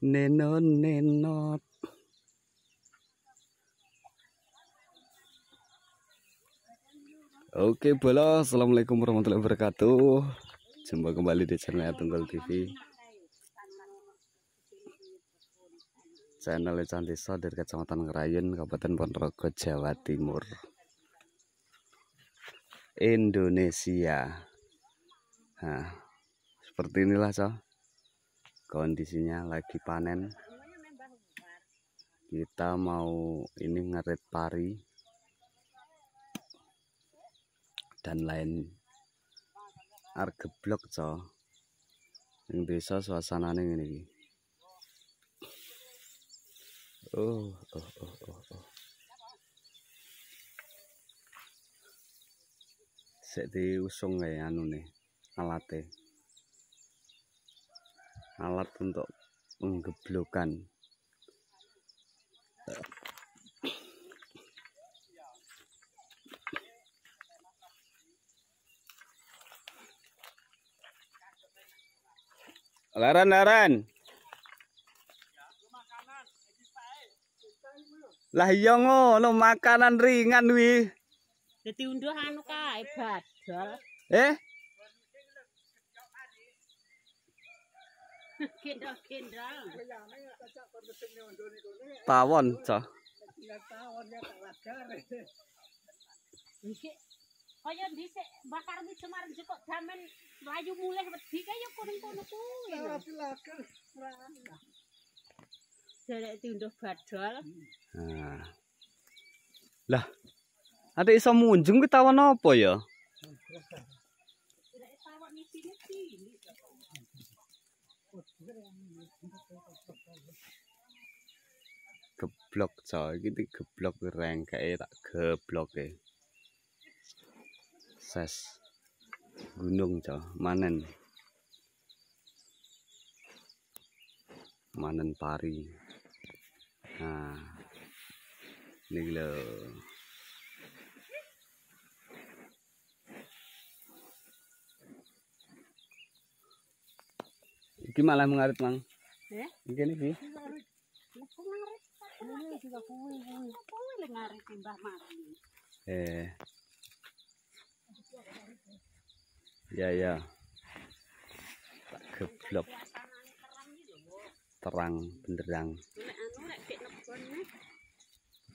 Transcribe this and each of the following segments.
Nenot nenot. Oke, bola. Assalamualaikum warahmatullahi wabarakatuh. Jumpa kembali di channel Tunggal TV. Channel Cantisa dari Kecamatan Ngerayen, Kabupaten Ponorogo, Jawa Timur, Indonesia. Nah, seperti inilah kondisinya lagi panen. Kita mau ini ngarit pari dan lain argeblok yang desa suasananya ini. Oh. Sik diusung kayak anu nih alatnya. Alat untuk penggeblokan. Laran. Lah iya ngono makanan ringan wi. Dadi unduh anu kae badal. Kendal. Tawon, Iki kaya dhisik bakar wis Semarang kok damen mlayu mulih wedi kaya kono-kono kuwi. Derek diunduh badal. Nah. Lah, ada iso munjung ki tawon apa ya? Derek tawon isine cilik. Geblok iki geblok rengkeke tak gebloke. Ses gunung manen pari. Nah, ini lho. Iki malah mengarit, Mang. Iki niki. Ya. Tak geblok. Terang benderang.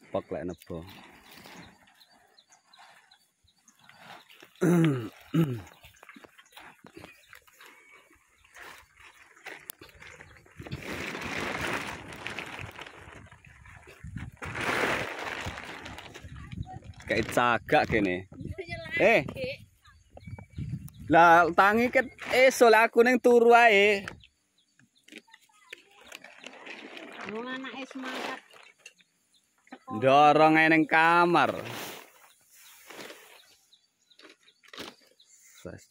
Pok lek nebo. Kayak cagak kene. Lah tangi ket esuk aku ning turu ae. Wong anake semangat. Ndorong ae ning kamar. Ses